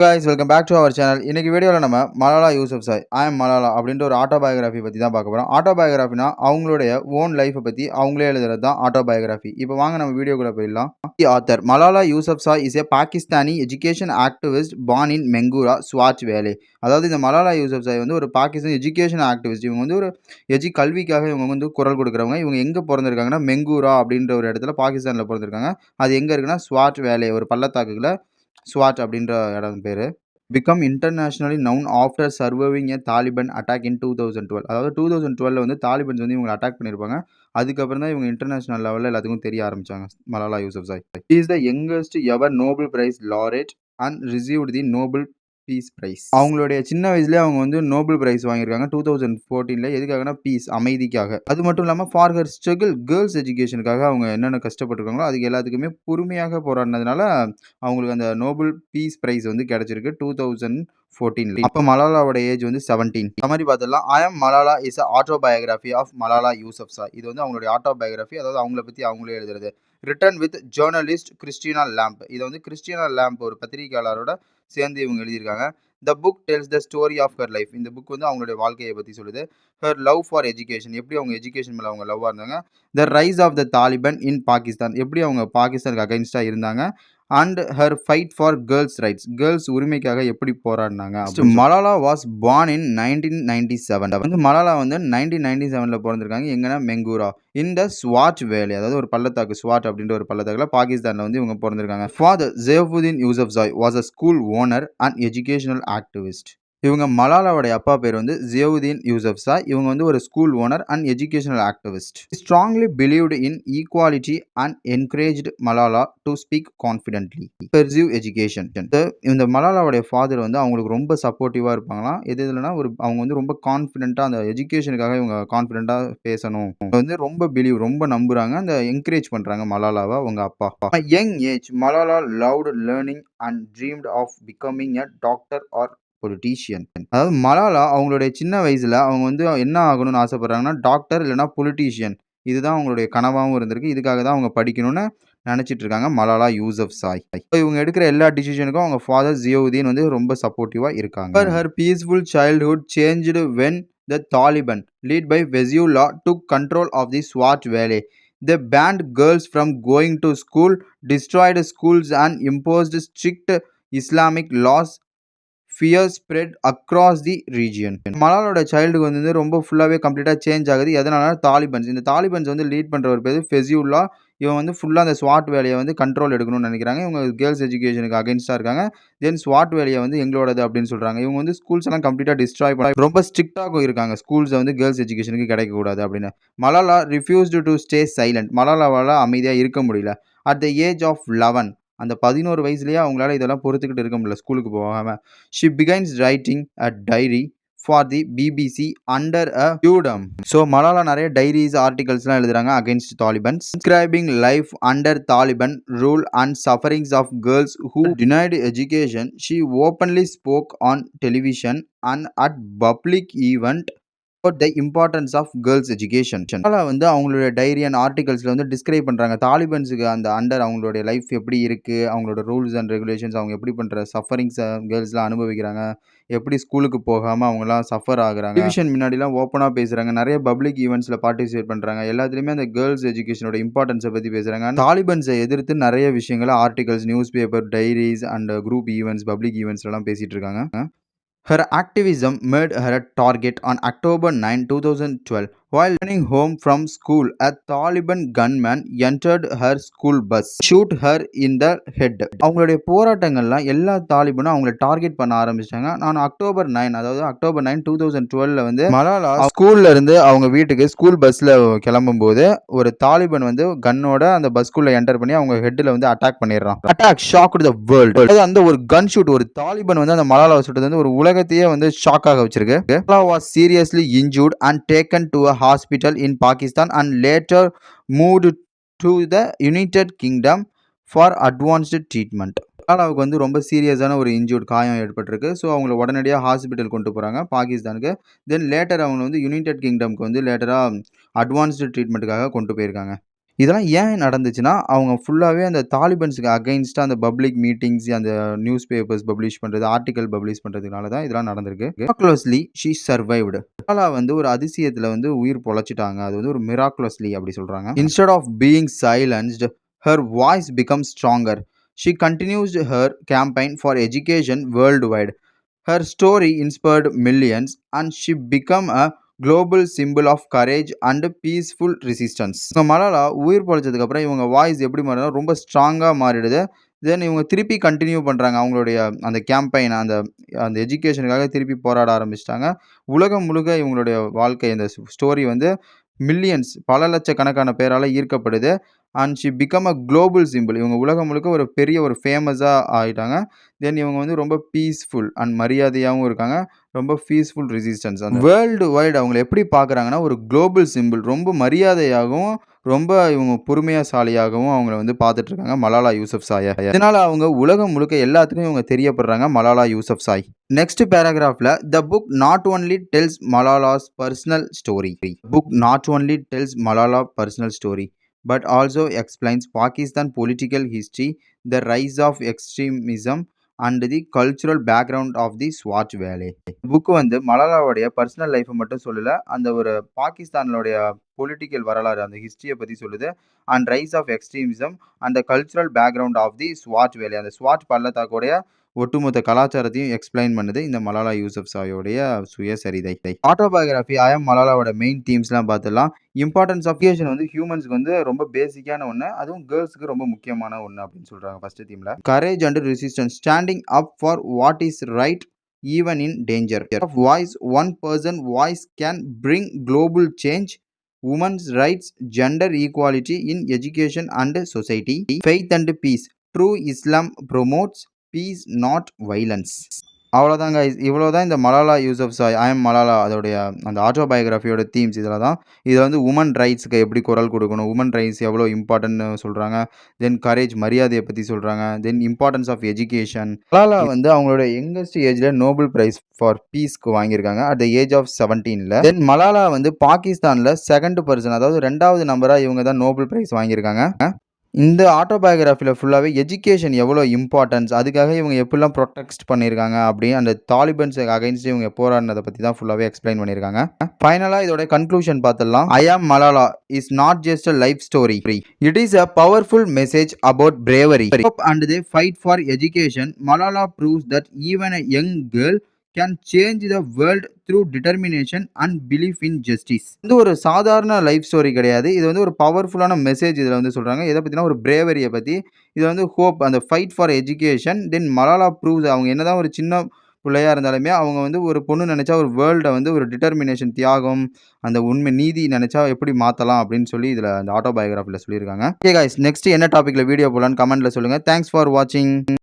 guys, welcome back to our channel. இன்னைக்கு வீடியோல நம்ம மலாலா யூசுப்சாய் ஐ அம் மலாலா அப்படின்ற ஒரு ஆட்டோபயோகிராஃபி பத்தி தான் பார்க்க போறோம். ஆட்டோபயோகிராஃபினா அவங்களுடைய ஓன் லைஃப் பத்தி அவங்களே எழுதுறது தான் ஆட்டோபயோகிராஃபி. இப்போ வாங்க நம்ம வீடியோக்குள்ள போயிடலாம். The author Malala Yousafzai is a Pakistani education activist born in Mingora Swat valley. அதாவது இந்த மலாலா யூசுப்சாய் வந்து ஒரு பாகிஸ்தான் எஜுகேஷன் ஆக்டிவிஸ்ட். இவங்க வந்து ஒரு கல்விக்காக இவங்க வந்து குரல் கொடுக்குறவங்க. இவங்க எங்க பிறந்திருக்காங்கன்னா மெங்கூரா அப்படின்ற ஒரு இடத்துல பாகிஸ்தான்ல பிறந்திருக்காங்க. அது எங்க இருக்குன்னா ஸ்வாட் வேலே ஒரு பள்ளத்தாக்குல ஸ்வாட் அப்படின்ற இடம் பேரு. Become internationally noun after surviving எ தாலிபான் அட்டாக் இன் 2012. அதாவது 2012 வந்து தாலிபான்ஸ் வந்து இவங்களை அட்டாக் பண்ணியிருப்பாங்க. அதுக்கப்புறம் தான் இவங்க இன்டர்நேஷனல் லெவலில் எல்லாத்துக்கும் தெரிய ஆரம்பிச்சாங்க. Malala Yousafzai is the youngest ever Nobel prize laureate and received the Nobel peace prize. அவங்களுடைய சின்ன வயசுலேயே அவங்க வந்து நோபல் பிரைஸ் வாங்கியிருக்காங்க 2014. எதுக்காகனா பீஸ், அமைதிக்காக. அது மட்டும் இல்லாமல் ஃபார் ஹர் ஸ்ட்ரகிள் கேர்ள்ஸ் எஜுகேஷனுக்காக அவங்க என்னென்ன கஷ்டப்பட்டுருக்காங்களோ அதுக்கு எல்லாத்துக்குமே பொறுமையாக போராடினதுனால அவங்களுக்கு அந்த நோபல் பீஸ் பிரைஸ் வந்து கிடைச்சிருக்கு 2014. அப்போ மலாலாவோட ஏஜ் வந்து 17. அந்த மாதிரி பார்த்துடலாம். I am Malala is autobiography of Malala Yousafzai. இது வந்து அவங்களுடைய ஆட்டோபயோகிராஃபி, அதாவது அவங்கள பற்றி அவங்களே எழுதுறது. Written with journalist Christina Lamb. இது வந்து கிறிஸ்டினா லேம்ப் ஒரு பத்திரிகையாளரோட சேர்ந்து இவங்க எழுதியிருக்காங்க. The book tells the story of her life. இந்த புக் வந்து அவங்களுடைய வாழ்க்கையை பற்றி சொல்லுது. ஹர் லவ் ஃபார் எஜுகேஷன், எப்படி அவங்க எஜுகேஷன் மேலே அவங்க லவ்வாக இருந்தாங்க. The rise of the Taliban in Pakistan, எப்படி அவங்க பாகிஸ்தானுக்கு அகைன்ஸ்டாக இருந்தாங்க. And her fight for girls rights, girls உரிமைக்காக எப்படி போராடினாங்க. Malala was born in 1997. வந்து மலாலா வந்து 1997 பிறந்திருக்காங்க. எங்கன்னா மெங்கூரா இன் த ஸ்வாட் வேலி, அதாவது ஒரு பள்ளத்தாக்கு, ஸ்வாட் அப்படின்ற ஒரு பள்ளத்தாக்குல பாகிஸ்தான்ல வந்து இவங்க பிறந்திருக்காங்க. Father Ziauddin Yousafzai was a school owner and educational activist. இவங்க மலாலாவுடைய அப்பா பேர் வந்து ஜியவுதீன் யூசுப்சாய். இவங்க வந்து ஒரு school owner and educational activist. Strongly believed in equality and encouraged Malala to speak confidently perceive education. இந்த மலாலாவுடைய ஃபாதர் வந்து அவங்களுக்கு ரொம்ப சப்போர்ட்டிவாக இருப்பாங்களாம். எது இல்லைனா அவங்க வந்து ரொம்ப கான்ஃபிடென்ட்டாக அந்த எஜுகேஷனுக்காக இவங்க கான்ஃபிடென்ட்டாக பேசணும், வந்து ரொம்ப ரொம்ப நம்புறாங்க, அந்த என்கரேஜ் பண்ணுறாங்க மலாலாவை அவங்க அப்பா. Young age Malala loved learning and dreamed of becoming a doctor or politician. அதாவது மலாலா அவங்களுடைய சின்ன வயசுல அவங்க வந்து என்ன ஆகணும்னு ஆசைப்படுறாங்கன்னா டாக்டர் இல்லைனா பொலிட்டீஷியன். இதுதான் அவங்களுடைய கனவாகவும் இருந்திருக்கு. இதுக்காக தான் அவங்க படிக்கணும்னு நினச்சிட்டு இருக்காங்க மலாலா யூசுப்சாய். இவங்க எடுக்கிற எல்லா டிசிஷனுக்கும் அவங்க ஃபாதர் ஜியவுதீன் வந்து ரொம்ப சப்போர்ட்டிவாக இருக்காங்க. Her peaceful childhood changed when the Taliban led by வெசியுல்லா took control of the Swat valley. They banned girls from going to school, destroyed schools and imposed strict Islamic laws. Fear spread across the region. மலாலோட சைல்டுக்கு வந்து ரொம்ப ஃபுல்லாகவே கம்ப்ளீட்டாக change ஆகுது. எதனால Talibans, இந்த தாலிபான்ஸ் வந்து லீட் பண்ணுற ஒரு பேர் ஃபெசியுல்லா. இவன் வந்து ஃபுல்லாக அந்த ஸ்வாட் வேலையை வந்து கண்ட்ரோல் எடுக்கணும்னு நினைக்கிறாங்க. இவங்க கேர்ள்ஸ் எஜுகேஷனுக்கு அகேன்ஸ்டாக இருக்காங்க. தென் ஸ்வாட் வேலையை வந்து எங்களோடது அப்படின்னு சொல்கிறாங்க. இவங்க வந்து ஸ்கூல்ஸ் எல்லாம் கம்ப்ளீட்டாக டிஸ்ட்ராய் பண்ண ரொம்ப ஸ்ட்ரிக்டாக இருக்காங்க. ஸ்கூல்ஸை வந்து கேர்ள்ஸ் எஜுகேஷனுக்கு கிடைக்கக்கூடாது அப்படின்னு. Malala refused to stay silent. மலாலாவால் அமைதியாக இருக்க முடியல. அட் த ஏஜ் ஆஃப் 11, அந்த 11 வயசுலேயே அவங்களால இதெல்லாம் பொறுத்துக்கிட்டு இருக்க முடியல ஸ்கூலுக்கு போகாமல். She begins writing a diary for the BBC under a pseudonym. So Malala நிறைய டைரிஸ், ஆர்டிகல்ஸ்லாம் எழுதுறாங்க against Taliban. Describing life under Taliban rule and sufferings of girls who denied education. She openly spoke on television and at public event the importance of girls education. வந்து அவங்களுடைய diary and ஆர்டிகல்ஸில் வந்து describe பண்ணுறாங்க தாலிபான்ஸுக்கு அந்த under அவங்களுடைய life எப்படி இருக்குது, அவங்களோட rules and regulations, அவங்க எப்படி பண்ணுற சஃபரிங்ஸை கேர்ள்ஸ்லாம் அனுபவிக்கிறாங்க, எப்படி ஸ்கூலுக்கு போகாமல் அவங்களாம் சஃபர் ஆகுறாங்க. டெலிவிஷன் முன்னாடிலாம் ஓப்பனாக பேசுகிறாங்க, நிறைய பப்ளிக் ஈவெண்ட்ஸில் பார்ட்டிசிபேட் பண்ணுறாங்க. எல்லாத்துலேயுமே அந்த கேர்ள்ஸ் எஜுகேஷனோட இம்பார்ட்டன்ஸை பற்றி பேசுகிறாங்க. தாலிபான்ஸை எதிர்த்து நிறைய விஷயங்களை articles, newspaper, diaries and group events, public ஈவெண்ட்ஸ்லாம் பேசிகிட்டு இருக்காங்க. Her activism made her a target on October 9, 2012. While returning home from school, a Taliban gunman entered her school bus, shoot her in the head. அவங்களுடைய போராட்டங்கள்லாம் எல்லா தாலிபனும் அவங்களை target பண்ண ஆரம்பிச்சிட்டாங்க. நான் October 9, அதாவது October 9, 2012 வந்து மலாலா ஸ்கூல்ல இருந்து அவங்க வீட்டுக்கு ஸ்கூல் பஸ்ல கிளம்பும் போது ஒரு தாலிபன் வந்து கன்னோட அந்த பஸ்குள்ள என்டர் பண்ணி அவங்க ஹெட்ல வந்து அட்டாக் பண்ணிடுறான். Attack shocked the world. அதாவது அந்த ஒரு கன் ஷூட், ஒரு தாலிபன் வந்து அந்த மலாலாவை சுட்டது வந்து ஒரு உலகத்தையே வந்து ஷாக் ஆக வச்சிருக்கு. Malala was seriously injured and taken to a hospital in Pakistan and later moved to the United Kingdom for advanced treatment. மலாலாவுக்கு வந்து ரொம்ப சீரியஸான ஒரு இன்ஜூர்ட், காயம் ஏற்பட்டிருக்கு. ஸோ அவங்கள உடனடியாக ஹாஸ்பிட்டல் கொண்டு போகிறாங்க பாகிஸ்தானுக்கு. தென் லேட்டர் அவங்க வந்து யுனைடெட் கிங்டம்க்கு வந்து லேட்டராக அட்வான்ஸ்டு ட்ரீட்மெண்ட்டுக்காக கொண்டு போயிருக்காங்க. இதெல்லாம் ஏன் நடந்துச்சுன்னா, அவங்க ஃபுல்லாவே அந்த தாலிபன்ஸ்க்கு அகைன்ஸ்ட்டா அந்த பப்ளிக் மீட்டிங்ஸ், அந்த நியூஸ் பேப்பர்ஸ் பப்ளிஷ் பண்றது, ஆர்டிக்கிள் பப்ளிஷ் பண்றதுனால தான் இதெல்லாம் நடந்திருக்கு. Miraculously she survived. மலாலா வந்து ஒரு அதிசயத்துல வந்து உயிர் பொழச்சுட்டாங்க. அது வந்து ஒரு மிராக்குலஸ்லி அப்படி சொல்றாங்க. Instead of being silenced, her voice becomes stronger. She continued her campaign for education worldwide. Her story inspired millions and she became a global symbol of courage and peaceful resistance. இவங்க மலாலா உயிர் பொழைச்சதுக்கு அப்புறம் இவங்க voice எப்படி மாறுதுன்னா ரொம்ப ஸ்ட்ராங்கா மாறிடுது. தென் இவங்க திருப்பி கண்டினியூ பண்றாங்க. அவங்களுடைய அந்த கேம்பெயின் அந்த அந்த எஜுகேஷனுக்காக திருப்பி போராட ஆரம்பிச்சுட்டாங்க. உலகம் முழுக்க இவங்களுடைய வாழ்க்கை இந்த ஸ்டோரி வந்து மில்லியன்ஸ் பல லட்சக்கணக்கான பேரால ஈர்க்கப்படுது. And she became a global symbol. இவங்க உலகம் முழுக்க ஒரு பெரிய ஒரு ஃபேமஸா ஆயிட்டாங்க. தென் இவங்க வந்து ரொம்ப பீஸ்ஃபுல் அண்ட் மரியாதையாவும் இருக்காங்க. ரொம்ப பீஸ்ஃபுல் ரெசிஸ்டன்ஸ். அந்த வேர்ல்டு வைட் அவங்கள எப்படி பார்க்குறாங்கன்னா, ஒரு குளோபல் சிம்பிள். ரொம்ப மரியாதையாகவும், ரொம்ப இவங்க பொறுமைசாலியாகவும் அவங்கள வந்து பார்த்துட்டு இருக்காங்க மலாலா யூசப்சாய. இதனால அவங்க உலகம் முழுக்க எல்லாத்துக்கும் இவங்க தெரியப்படுறாங்க மலாலா யூசப்சாய். நெக்ஸ்ட் பேராகிராஃப்ல the book not only tells Malala's personal story. Book not only tells Malala personal story but also explains Pakistan political history, the rise of extremism and the cultural background of the Swat Valley. Book வந்து மலாலாவுடைய personal லைஃப்பை மட்டும் சொல்லல, அந்த ஒரு பாகிஸ்தானுடைய political வரலாறு அந்த ஹிஸ்டரியை பற்றி சொல்லுது. And rise of extremism and the cultural background of the Swat valley, அந்த ஸ்வாட் பள்ளத்தாக்குடைய ஒட்டுமொத்த கலாச்சாரத்தையும் எக்ஸ்பிளைன் பண்ணுது இந்த மலாலா யூசப்சாயோடைய சுயசரிதை. ஆட்டோபயோகிராஃபி ஐஎம் மலாலாவோட மெயின் தீம்ஸ்லாம் பார்த்துடலாம். இம்பார்ட்டன்ஸ் ஆஃப் எஜுகேஷன் வந்து ஹியூமன்ஸ்க்கு வந்து ரொம்ப பேசிக்கான ஒன்று, அதுவும் கேர்ள்ஸுக்கு ரொம்ப முக்கியமான ஒன்று அப்படின்னு சொல்கிறாங்க ஃபர்ஸ்ட் தீமில். Courage and resistance, standing up for what is right even in danger. Voice, one person voice can bring global change. Women's rights, gender equality in education and society. Faith and peace. True Islam promotes peace, not violence. அவ்வளோதாங்க. இவ்வளோ தான் இந்த Malala Yousafzai IIM Malala அதோடைய அந்த ஆட்டோபயோகிராஃபியோட themes இதில் தான். இதில் வந்து உமன் ரைட்ஸ்க்கு எப்படி குரல் கொடுக்கணும், உமன் ரைட்ஸ் எவ்வளோ இம்பார்ட்டன்ட்னு சொல்கிறாங்க. தென் கரேஜ் மரியாதையை பற்றி சொல்கிறாங்க. தென் இம்பார்ட்டன்ஸ் ஆஃப் எஜுகேஷன். மலாலா வந்து அவங்களோட யங்கஸ்ட் ஏஜில் நோபல் பிரைஸ் ஃபார் பீஸ்க்கு வாங்கியிருக்காங்க அட் த ஏஜ் ஆஃப் 17ல். தென் மலாலா வந்து பாகிஸ்தானில் செகண்ட் பர்சன், அதாவது 2வது நம்பராக இவங்க தான் நோபல் பிரைஸ் வாங்கியிருக்காங்க. இந்த ஆட்டோபயோகிராஃபியில் ஃபுல்லாகவே எஜுகேஷன் எவ்வளோ இம்பார்ட்டன்ஸ், அதுக்காக இவங்க எப்படிலாம் ப்ரொடெக்ட் பண்ணியிருக்காங்க அப்படின்னு அந்த தாலிபன்ஸுக்கு அகைன்ஸ்ட் இவங்க போராடினதை பற்றி தான் ஃபுல்லாகவே எக்ஸ்பிளைன் பண்ணியிருக்காங்க. ஃபைனலாக இதோட கன்க்ளூஷன் பார்த்துடலாம். ஐ ஆம் Malala is not just a life story. It is a powerful message about bravery and they fight for education. Malala proves that even a young girl can change the world through determination and belief in justice. இது ஒரு சாதாரண life story கிடையாது. இது வந்து ஒரு பவர்ஃபுல்லான message இதில் வந்து சொல்கிறாங்க. எதை பற்றினா ஒரு பிரேவரியை பற்றி. இது வந்து ஹோப், அந்த fight for education. Then Malala proves அவங்க என்னதான் ஒரு சின்ன பிள்ளையாக இருந்தாலுமே அவங்க வந்து ஒரு பொண்ணு நினச்சா ஒரு வேர்ல்டை வந்து ஒரு டிட்டர்மினேஷன், தியாகம், அந்த உண்மை நீதி நினச்சா எப்படி மாற்றலாம் அப்படின்னு சொல்லி இதில் அந்த ஆட்டோபயோகிராஃபியில் சொல்லியிருக்காங்க. ஓகே காய்ஸ், நெக்ஸ்ட் என்ன டாப்பிக்கில் வீடியோ போடலான்னு கமெண்ட்டில் சொல்லுங்கள். தேங்க்ஸ் ஃபார் வாட்சிங்.